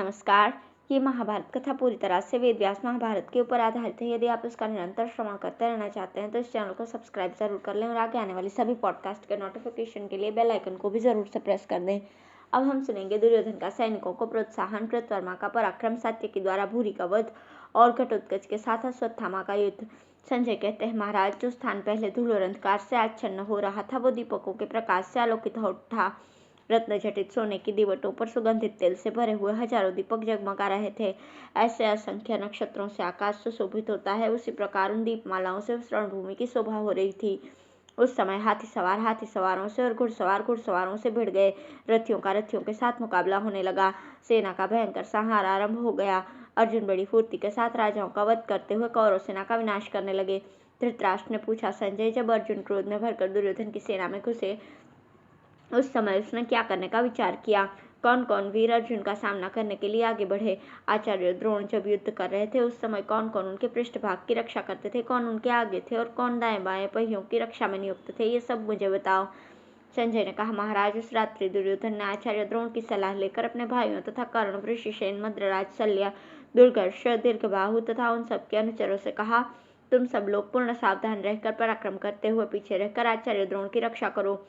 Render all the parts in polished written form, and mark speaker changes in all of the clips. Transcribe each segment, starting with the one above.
Speaker 1: नमस्कार। ये महाभारत कथा पूरी तरह से वेद व्यास महाभारत के ऊपर आधारित है। यदि आप इसका निरंतर श्रवण करते रहना चाहते हैं तो इस चैनल को सब्सक्राइब जरूर कर लें और आगे आने वाली सभी पॉडकास्ट के नोटिफिकेशन के लिए बेल आइकन को भी जरूर से प्रेस कर दें। अब हम सुनेंगे दुर्योधन का सैनिकों को प्रोत्साहन, कृतवर्मा का पराक्रम, सात्यकी द्वारा भूरि का वध और घटोत्कच के साथ अश्वत्थामा का युद्ध। संजय कहते हैं, महाराज, जो स्थान पहले धूल और अंधकार से आच्छन्न हो रहा था वो दीपकों के प्रकाश से आलोकित हो उठा। रत्न जटित सोने की दीवटों पर सुगंधित तेल से भरे हुए हजारों दीपक जगमगा रहे थे। ऐसे असंख्य नक्षत्रों से आकाश सुशोभित होता है, उसी प्रकार उन दीपमालाओं से रणभूमि की शोभा हो रही थी। उस समय हाथी सवारों से और घुड़सवारों से भिड़ गए। रथियों के साथ मुकाबला होने लगा। सेना का भयंकर संहार आरंभ हो गया। अर्जुन बड़ी फुर्ती के साथ राजाओं का वध करते हुए कौरव सेना का विनाश करने लगे। धृतराष्ट्र ने पूछा, संजय, जब अर्जुन क्रोध में भरकर दुर्योधन की सेना में घुसे उस समय उसने क्या करने का विचार किया? कौन कौन वीर अर्जुन का सामना करने के लिए आगे बढ़े? आचार्य द्रोण जब युद्ध कर रहे थे उस समय कौन कौन उनके पृष्ठभाग की रक्षा करते थे, कौन उनके आगे थे और कौन दाएं बाएं पहियों की रक्षा में नियुक्त थे, ये सब मुझे बताओ। संजय ने कहा, महाराज, उस रात्रि दुर्योधन ने आचार्य द्रोण की सलाह लेकर अपने भाइयों तथा कर्ण, वृषसेन, मद्रराज, शल्य, दुर्गर्ष, दीर्घबाहु तथा उन सबके अनुचरों से कहा, तुम सब लोग पूर्ण सावधान रहकर पराक्रम करते हुए पीछे रहकर आचार्य द्रोण की रक्षा करो।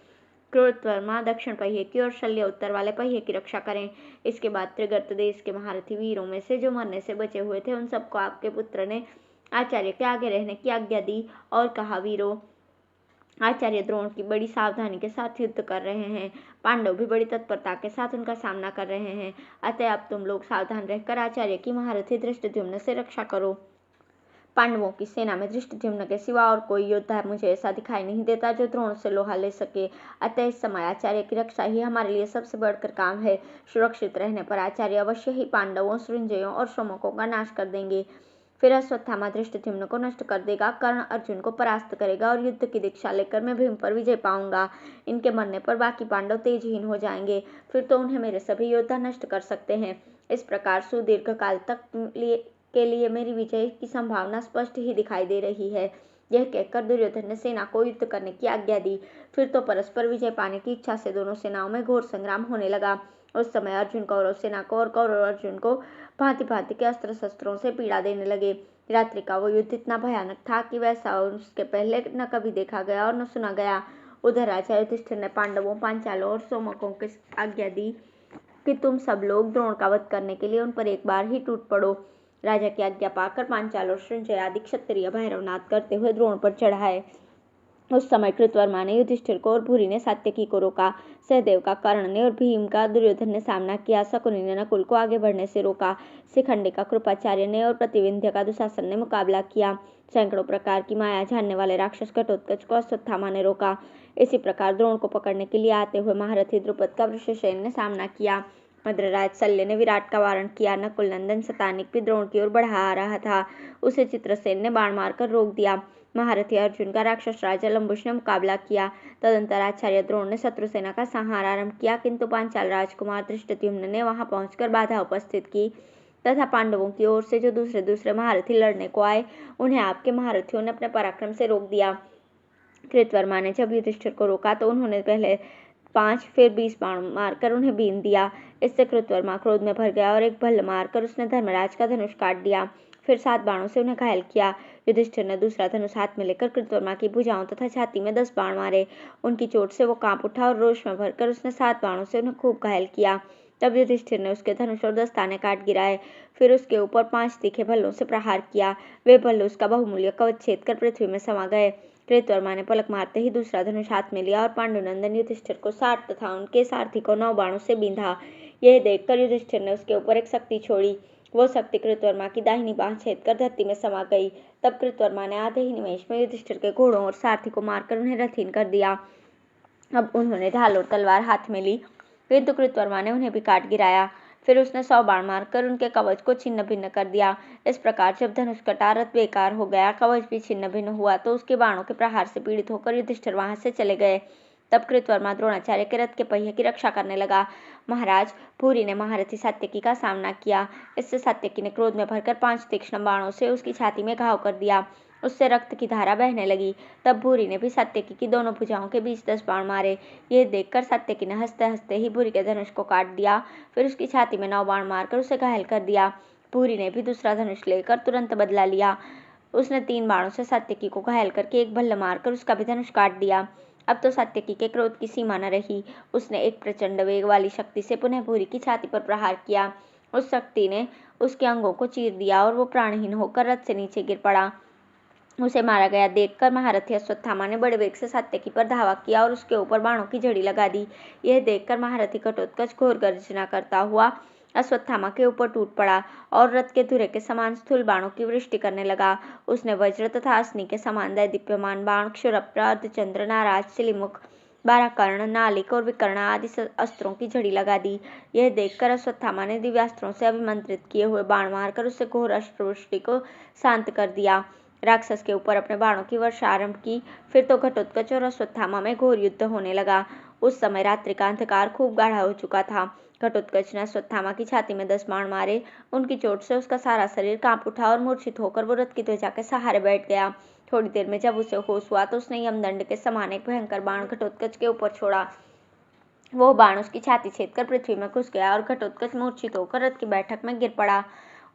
Speaker 1: कृतवर्मा दक्षिण पहिए की और शल्य उत्तर वाले पहिए की रक्षा करें। इसके बाद त्रिगर्त देश के महारथी वीरों में से जो मरने से बचे हुए थे उन सबको आपके पुत्र ने आचार्य के आगे रहने की आज्ञा दी और कहा, वीरों, आचार्य द्रोण की बड़ी सावधानी के साथ युद्ध कर रहे हैं। पांडव भी बड़ी तत्परता के साथ उनका सामना कर रहे हैं। अतः अब तुम लोग सावधान रहकर आचार्य की महारथी धृष्टद्युम्न से रक्षा करो। पांडवों की सेना में धृष्टद्युम्न के सिवा और कोई योद्धा मुझे ऐसा दिखाई नहीं देता जो द्रोण से लोहा ले सके। अतः इस समय आचार्य की रक्षा ही हमारे लिए सबसे बढ़कर काम है। सुरक्षित रहने पर आचार्य अवश्य ही पांडवों, सृंजयों और श्रमकों का नाश कर देंगे। फिर अश्वत्थामा धृष्टद्युम्न को नष्ट कर देगा, कर्ण अर्जुन को परास्त करेगा और युद्ध की दीक्षा लेकर मैं भीम पर विजय पाऊंगा। इनके मरने पर बाकी पांडव तेजहीन हो जाएंगे। फिर तो उन्हें मेरे सभी योद्धा नष्ट कर सकते हैं। इस प्रकार सुदीर्घ काल तक के लिए मेरी विजय की संभावना स्पष्ट ही दिखाई दे रही है। यह कहकर दुर्योधन ने सेना को युद्ध करने की आज्ञा दी। फिर तो परस्पर विजय पाने की इच्छा से दोनों सेनाओं में घोर संग्राम होने लगा। उस समय अर्जुन कौरव सेना को और कौरव अर्जुन को भांति भांति के अस्त्र शस्त्रों से पीड़ा देने लगे। रात्रि का वो युद्ध इतना भयानक था कि वैसा उसके पहले न कभी देखा गया और न सुना गया। उधर राजा युधिष्ठिर ने पांडवों, पांचालों और सोमकों को आज्ञा दी कि तुम सब लोग द्रोण का वध करने के लिए उन पर एक बार ही टूट पड़ो। राजा की आज्ञा पाकर पांचाल और संजय आदि क्षत्रिय भैरवनाद करते हुए द्रोण पर चढ़ाए। उस समय कृतवर्मा ने युधिष्ठिर को और भूरि ने सात्यकी को रोका। सहदेव का कर्ण ने और भीम का दुर्योधन ने सामना किया। शकुनि ने नकुल को आगे बढ़ने से रोका। शिखंडी का कृपाचार्य ने और प्रतिविंध्य का दुशासन ने मुकाबला किया। सैकड़ों प्रकार की माया जानने वाले राक्षस घटोत्कच को अश्वत्थामा ने रोका। इसी प्रकार द्रोण को पकड़ने के लिए आते हुए महारथी द्रुपद का वृषसेन ने सामना किया। मद्रराज शल्य ने विराट का वारण किया। नकुल नंदन शतानिक भी द्रोण की ओर बढ़ा आ रहा था, उसे चित्रसेन ने बाण मारकर रोक दिया। महारथी अर्जुन का राक्षस राजा लंबुश ने मुकाबला किया। तदंतर आचार्य द्रोण ने शत्रु सेना का संहार आरंभ किया, किंतु पांचाल राजकुमार धृष्टद्युम्न ने वहां पहुंचकर बाधा उपस्थित की तथा पांडवों की ओर से जो दूसरे महारथी लड़ने को आए उन्हें आपके महारथियों ने अपने पराक्रम से रोक दिया। कृतवर्मा ने जब युधिष्ठिर को रोका तो उन्होंने पहले 5 फिर 20 बाण मारकर उन्हें बीन दिया। इससे कृतवर्मा क्रोध में भर गया और एक भल्ल मारकर उसने धर्मराज का धनुष काट दिया। फिर 7 बाणों से उन्हें घायल किया। युधिष्ठिर ने दूसरा धनुष हाथ में लेकर कृतवर्मा की भुजाओं तथा छाती में 10 बाण मारे। उनकी चोट से वो कांप उठा और रोष में भरकर उसने 7 बाणों से उन्हें खूब घायल किया। तब युधिष्ठिर ने उसके धनुष और दस्ताने काट गिराए। फिर उसके ऊपर 5 तीखे भल्लों से प्रहार किया। वे भल्ल उसका बहुमूल्य कवच छेद कर पृथ्वी में समा गए। कृतवर्मा ने पलक मारते ही दूसरा धनुष हाथ में लिया और पांडुनंदन युधिष्ठिर को 60 तथा उनके सारथी को 9 बाणों से बींधा। यह देखकर युधिष्ठिर ने उसके ऊपर एक शक्ति छोड़ी। वो शक्ति कृतवर्मा की दाहिनी बांह छेद कर धरती में समा गई। तब कृतवर्मा ने आधे ही निमेष में युधिष्ठिर के घोड़ों और सारथी को मारकर उन्हें रथहीन कर दिया। अब उन्होंने ढाल और तलवार हाथ में ली, किंतु कृतवर्मा ने उन्हें भी काट गिराया। फिर उसने 100 बाण मारकर उनके कवच को छिन्न भिन्न कर दिया। इस प्रकार जब धनुष कटा, रथ बेकार हो गया, कवच भी छिन्न भिन्न हुआ तो उसके बाणों के प्रहार से पीड़ित होकर युधिष्ठिर वहां से चले गए। तब कृतवर्मा द्रोणाचार्य के रथ के पहिए की रक्षा करने लगा। महाराज, भूरि ने महारथी सात्यकी का सामना किया। इससे सात्यकी ने क्रोध में भरकर 5 तीक्ष्ण बाणों से उसकी छाती में घाव कर दिया। उससे रक्त की धारा बहने लगी। तब भूरी ने भी सात्यकी की दोनों भुजाओं के बीच 10 बाण मारे। यह देखकर सात्यकी ने हंसते हंसते ही भूरी के धनुष को काट दिया, फिर उसकी छाती में 9 बाण मारकर उसे घायल कर दिया। भूरी ने भी दूसरा धनुष लेकर तुरंत बदला लिया। उसने 3 बाणों से सात्यकी को घायल करके एक भल्ला मारकर उसका भी धनुष काट दिया। अब तो सात्यकी के क्रोध की सीमा न रही। उसने एक प्रचंड वेग वाली शक्ति से पुनः भूरी की छाती पर प्रहार किया। उस शक्ति ने उसके अंगों को चीर दिया और वो प्राणहीन होकर रथ से नीचे गिर पड़ा। उसे मारा गया देखकर महारथी अश्वत्थामा ने बड़े वेग से सात्यकी पर धावा किया और उसके ऊपर बाणों की झड़ी लगा दी। यह देखकर महारथी घटोत्कच घोर गर्जना करता हुआ अश्वत्थामा के ऊपर टूट पड़ा और रथ के धुरे के समान स्थूल बाणों की वृष्टि करने लगा। उसने वज्र तथा अग्नि के समान दैदीप्यमान बाण, क्षुरप्र, अर्धचंद्र, नाराज, सिलीमुख, 12 कर्ण, नालिक और विकर्ण आदि अस्त्रों की झड़ी लगा दी। यह देखकर अश्वत्थामा ने दिव्यास्त्रों से अभिमंत्रित किए हुए बाण मारकर उससे घोर अश्रुवृष्टि को शांत कर दिया। राक्षस के ऊपर अपने बाणों की वर्षा आरंभ की। फिर तो घटोत्कच और अश्वत्थामा में घोर युद्ध होने लगा। उस समय रात्रि का अंधकार खूब गाढ़ा हो चुका था। घटोत्कच ने अश्वत्थामा की छाती में 10 बाण मारे। उनकी चोट से उसका सारा शरीर कांप उठा और मूर्छित होकर वो रथ की ध्वजा के सहारे बैठ गया। थोड़ी देर में जब उसे होश हुआ तो उसने यमदंड के समान एक भयंकर बाण घटोत्कच के ऊपर छोड़ा। वो बाण उसकी छाती छेदकर पृथ्वी में घुस गया और घटोत्कच मूर्छित होकर रथ की बैठक में गिर पड़ा।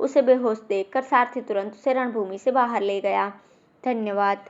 Speaker 1: उसे बेहोश देखकर सारथी तुरंत उसे रणभूमि से बाहर ले गया। धन्यवाद।